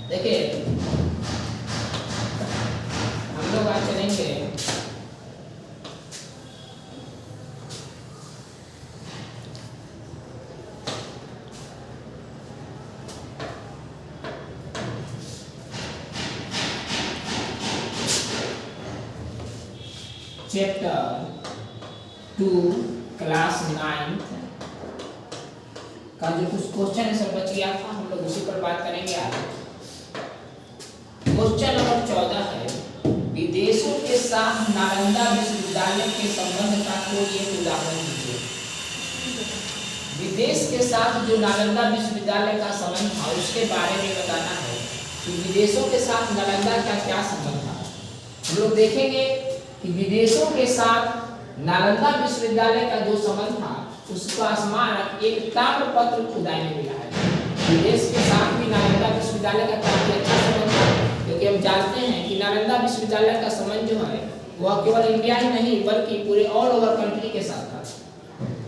देखिए हम लोग आज चलेंगे चैप्टर 2 क्लास 9 का जो कुछ क्वेश्चन सब बच गया था, हम लोग उसी पर बात करेंगे आज। क्वेश्चन नंबर 14 है, विदेशों के साथ नालंदा विश्वविद्यालय के संबंध का कोई एक उदाहरण दीजिए। विदेश के साथ जो नालंदा विश्वविद्यालय का संबंध था उसके बारे में बताना है कि विदेशों के साथ नालंदा का क्या संबंध था। हम लोग देखेंगे कि विदेशों के साथ नालंदा विश्वविद्यालय का जो संबंध था उसका स्मारक एक ताम्रपत्र खुदाई में मिला है। विदेश के साथ भी नालंदा विश्वविद्यालय का काफी अच्छा संबंध है, क्योंकि हम जानते हैं कि नालंदा विश्वविद्यालय का संबंध जो है वह केवल इंडिया ही नहीं बल्कि पूरे ऑल ओवर कंट्री के साथ था।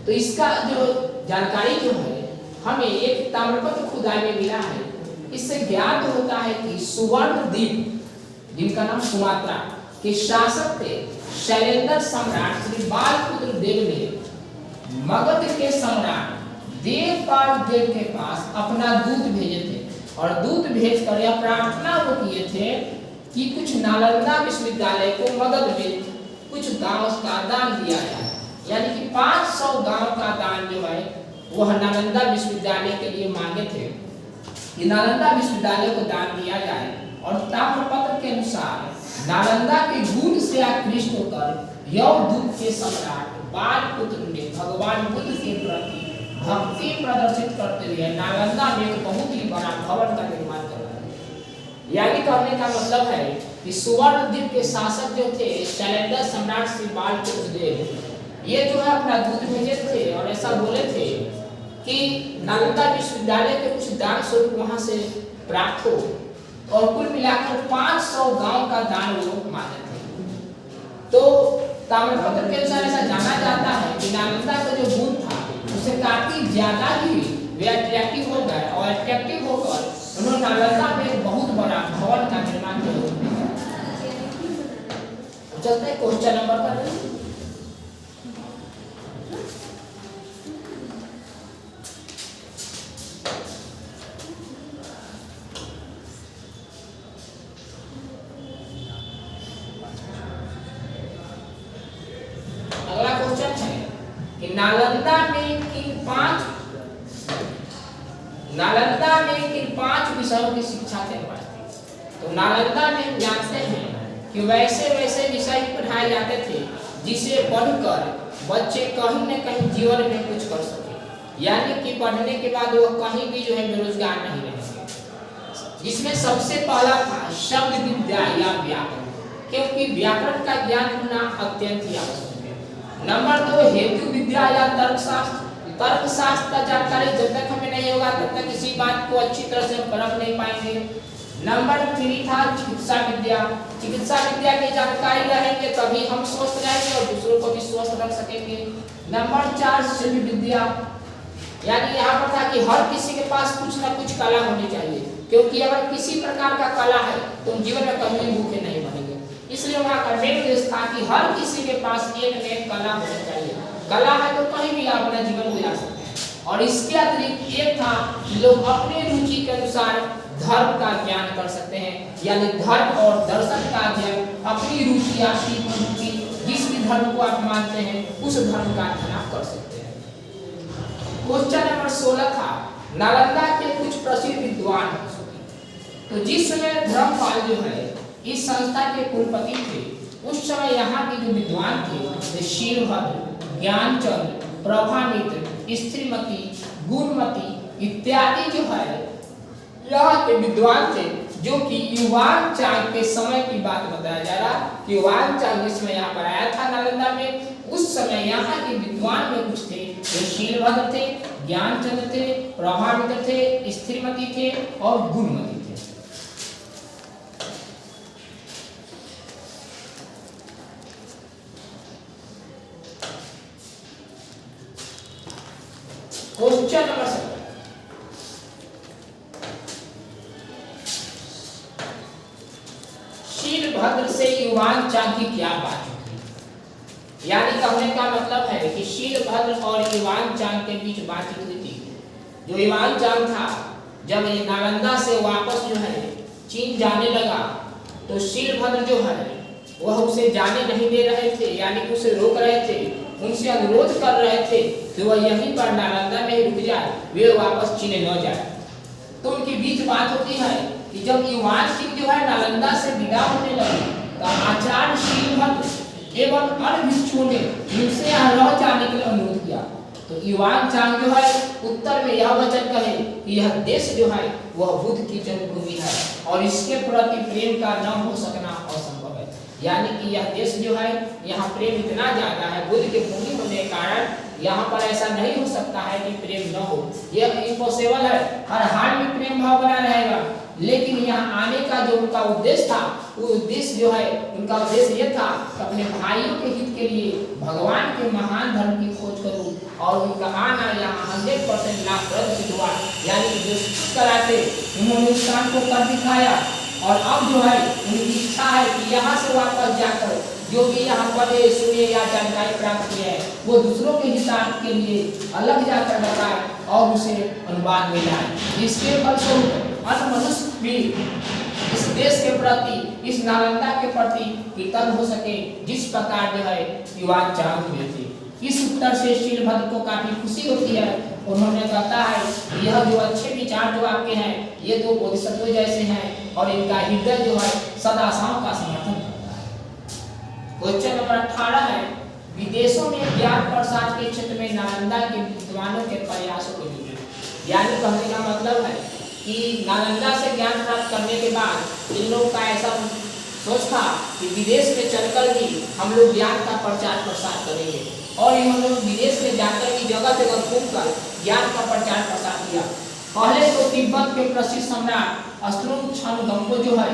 तो इसका जो जानकारी जो है हमें एक ताम्रपत्र खुदाई में मिला है। इससे ज्ञात होता है कि सुवर्ण द्वीप, जिनका नाम सुमात्रा के शासक थे शैलेंद्र सम्राट श्री बालपुत्र देव ने मगध के सम्राट देवपाल देव के पास अपना दूत भेजे थे और दूत भेजकर यह प्रार्थना वो किए थे कि कुछ नालंदा विश्वविद्यालय को मगध में कुछ गांव का दान दिया जाए, यानी कि 500 गांव का दान जो है वह नालंदा विश्वविद्यालय के लिए मांगे थे कि नालंदा विश्वविद्यालय को दान दिया जाए। और ताम्रपत्र के अनुसार नालंदा के गुण से आकृष्ट होकर यवदूत के सम्राट बालपुत्र ने भगवान बुद्ध के प्रति भक्ति प्रदर्शित करते हुए नालंदा में एक बहुत ही बड़ा भवन का निर्माण करवाया। यानी कहने का मतलब है कि सुवर्ण द्वीप के शासक जो थे शैलेंद्र सम्राट श्री बालपुत्र देव, ये जो है अपना दूत भेजे थे और ऐसा बोले थे कि नालंदा विश्वविद्यालय के कुछ दान स्वरूप वहां से प्राप्त हो, और कुल मिलाकर 500 गांव का दान वो मांगे थे। तो ताम्रपत्र के अनुसार ऐसा जाना जाता है कि नालंदा का जो गुण था उसे काफी ज्यादा ही वे अट्रैक्टिव हो गए और अट्रैक्टिव होकर उन्होंने नालंदा में एक बहुत बड़ा भवन का निर्माण किया। चलते हैं क्वेश्चन नंबर पर। नालंदा में किन पांच विषयों की शिक्षा करवाई थी। तो नालंदा में हम जानते हैं कि वैसे विषय पढ़ाए जाते थे जिसे पढ़कर बच्चे कहीं न कहीं जीवन में कुछ कर सके, यानी कि पढ़ने के बाद वो कहीं भी जो है बेरोजगार नहीं रहेंगे। जिसमें सबसे पहला था शब्द विद्या या व्याकरण, क्योंकि व्याकरण का ज्ञान होना अत्यंत ही आवश्यक है। नंबर 2 हेतु विद्या या तर्कशास्त्र। तर्कशास्त्र का जानकारी जब तक हमें नहीं होगा तब तक किसी बात को अच्छी तरह से हम परख नहीं पाएंगे। नंबर 3 था चिकित्सा विद्या। चिकित्सा विद्या की जानकारी रहेंगे तभी हम स्वस्थ रहेंगे और दूसरों को भी स्वस्थ रख सकेंगे। नंबर 4 शिल्प विद्या, यानी यहाँ पर था कि हर किसी के पास कुछ न कुछ कला होनी चाहिए, क्योंकि अगर किसी प्रकार का कला है तो जीवन में कभी भूखे नहीं बनेंगे। इसलिए वहाँ का मेन उद्देश्य था कि हर किसी के पास एक न एक कला होनी चाहिए। कला है तो कहीं भी आप अपना जीवन गुजार सकते हैं। और इसके अतिरिक्त एक था कि लोग अपने रुचि के अनुसार धर्म का ज्ञान कर सकते हैं, यानी धर्म और दर्शन का अध्ययन अपनी रुचि आपकी जिस भी धर्म को आप मानते हैं उस धर्म का अध्ययन आप कर सकते हैं। क्वेश्चन नंबर 16 था नालंदा के कुछ प्रसिद्ध विद्वान। तो जिस समय धर्मपाल जो है इस संस्था के कुलपति थे, उस समय यहाँ के जो विद्वान थे शीलभद्र, ज्ञानचंद, प्रभामित्र, स्त्रीमती, गुणमती इत्यादि जो है यहाँ के विद्वान थे, जो कि युवान चांग के समय की बात बताया जा रहा कि युवान चांग जिसमें यहाँ पर आया था नालंदा में, उस समय यहाँ के विद्वान में कुछ थे जो शीलभद्र थे, ज्ञानचंद थे, प्रभामित्र थे, स्त्रीमती थे और गुणमती थे। क्वेश्चन नंबर 17 शीलभद्र से युवान चांग की क्या बातचीत हुई? यानी कहने का मतलब है कि शीलभद्र और युवान चांग के बीच बातचीत हुई थी। जो युवान चांग था, जब ये नालंदा से वापस जो है चीन जाने लगा, तो शीलभद्र जो है वह उसे जाने नहीं दे रहे थे, यानी कि उसे रोक रहे थे, उनसे अनुरोध कर रहे थे कि वह यहीं पर नालंदा में ही रुक जाए, वे वापस चीन न जाए। तो उनके बीच बात होती है कि जब युवान सिंह जो है नालंदा से विदा होने लगे, तो आचार्य शीलभद्र एवं अन्य भिक्षुओं ने उनसे यहाँ रह जाने के लिए अनुरोध किया। तो युवान चांग जो है उत्तर में यह वचन कहे कि यह देश जो है वह बुद्ध की जन्मभूमि है और इसके प्रति प्रेम का न हो सकना असंभव है। यानी कि यह देश जो है, यहाँ प्रेम इतना ज्यादा है, बुद्ध की भूमि होने के कारण यहाँ पर ऐसा नहीं हो सकता है कि प्रेम न हो, यह इम्पॉसिबल है। हर हाल में प्रेम भाव बना रहेगा। लेकिन यहाँ आने का जो उनका उद्देश्य था, वो उद्देश्य जो है उनका उद्देश्य ये था कि अपने भाइयों के हित के लिए भगवान के महान धर्म की खोज करूं, और उनका आना यहाँ 100% लाभप्रद सिद्ध हुआ। यानी जो कराते उन्होंने उस काम को कर दिखाया, और अब जो है उनकी इच्छा है कि यहाँ से वापस जाकर जो भी यहाँ पढ़े सुने या जानकारी प्राप्त किया है वो दूसरों के हितार्थ के लिए अलग जाकर बताए और उसे अनुवाद में लाए। इसके फलस्वरूप अन्य मनुष्य भी इस देश के प्रति, इस नालंदा के प्रति कृतज्ञ हो सके, जिस प्रकार जो है युवान चांग हुए थे। इस उत्तर से शीलभद्र को काफी खुशी होती है। उन्होंने कहता है कि यह जो अच्छे विचार जो आपके हैं, ये तो बोधिसत्व जैसे हैं, और इनका हृदय जो है सदाशाओं का समर्थन करता है। क्वेश्चन नंबर 18 है, विदेशों में ज्ञान प्रसार के क्षेत्र में नालंदा के विद्वानों के प्रयासों के लिए। यानी कहने का मतलब है कि नालंदा से ज्ञान प्राप्त करने के बाद इन लोगों का ऐसा सोच था कि विदेश में चलकर भी हम लोग ज्ञान का प्रचार प्रसार करेंगे, और इन्होंने विदेश में जाकर भी जगह जगह घूमकर ज्ञान का प्रचार प्रसार किया। पहले तो तिब्बत के प्रसिद्ध सम्राट अस्तुंग जो है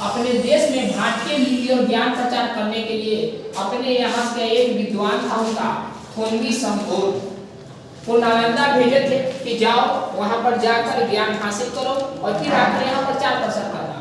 अपने देश में भारतीय लिपि और ज्ञान प्रचार करने के लिए अपने यहाँ से एक विद्वान था उनका थोनवी संभोग को नालंदा भेजे थे कि जाओ वहाँ पर जाकर ज्ञान हासिल करो और फिर आकर यहाँ प्रचार प्रसार करना।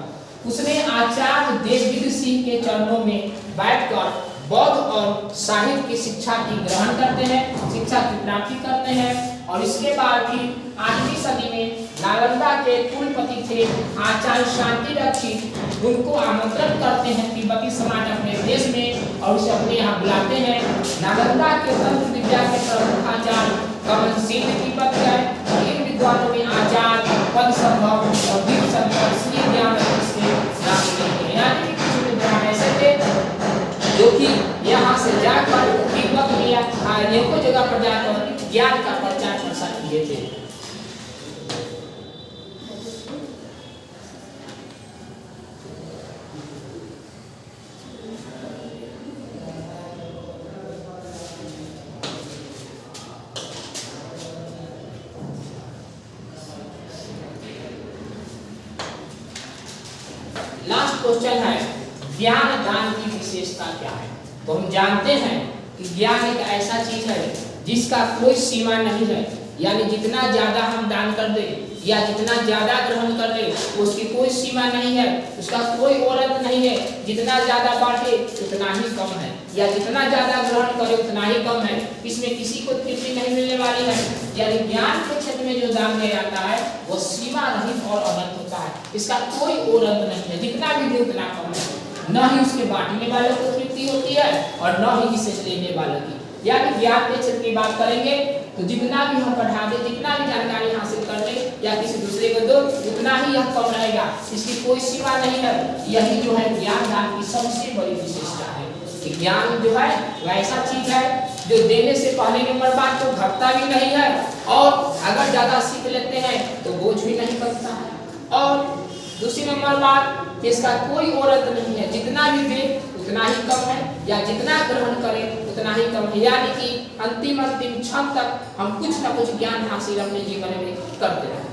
उसने आचार्य देवविद सिंह के चरणों में बैठकर बौद्ध और साहित्य की शिक्षा की ग्रहण करते हैं, शिक्षा की प्राप्ति करते हैं, और इसके बाद फिर 8वीं सदी में नालंदा के कुलपति थे आचार्य शांति रक्षित, उनको आमंत्रण करते हैं तिब्बती समाज अपने देश में, और उसे अपने यहाँ बुलाते हैं। नालंदा के तंत्र विद्या के प्रमुख आचार्य कमलशील तिब्बत गए। इन विद्वानों में आचार्य पदसंभव और दीपशंकर श्री ज्ञान से प्राप्त करते हैं। यानी कि कुछ विद्वान ऐसे थे जो कि यहाँ से जाकर तिब्बत में या अनेकों जगह पर जाकर ज्ञान का प्रचार प्रसार किए थे। लास्ट क्वेश्चन है, ज्ञान दान की विशेषता क्या है? तो हम जानते हैं कि ज्ञान एक ऐसा चीज है जिसका कोई सीमा नहीं है। यानी जितना ज्यादा हम दान कर दे या जितना ज्यादा ग्रहण कर ले उसकी कोई सीमा नहीं है, उसका कोई औरत नहीं है। जितना ज्यादा बांटे उतना ही कम है, या जितना ज्यादा ग्रहण करे उतना ही कम है। इसमें किसी को तृप्ति नहीं मिलने वाली है। यानी ज्ञान के क्षेत्र में जो दान दिया जाता है वो सीमा रहित और अनंत होता है, इसका कोई औरत नहीं है। जितना भी दे उतना कम है, न ही उसके बांटने वालों को तृप्ति होती है और न ही इसे लेने वालों की। यानी ज्ञान के क्षेत्र की बात करेंगे तो जितना भी हम पढ़ा दे, जितना भी जानकारी हासिल कर ले या किसी दूसरे को दो, उतना ही यह कम रहेगा, इसकी कोई सीमा नहीं है। यही जो है ज्ञान दान की सबसे बड़ी विशेषता है कि ज्ञान जो है वह ऐसा चीज है जो देने से पहले नंबर बात तो घटता भी नहीं है, और अगर ज्यादा सीख लेते हैं तो बोझ भी नहीं बनता है, और दूसरी नंबर बात इसका कोई औरत नहीं है। जितना भी दे उतना ही कम है, या जितना ग्रहण करें उतना ही कम है। यानी कि अंतिम क्षण तक हम कुछ न कुछ ज्ञान हासिल अपने जीवन में करते हैं।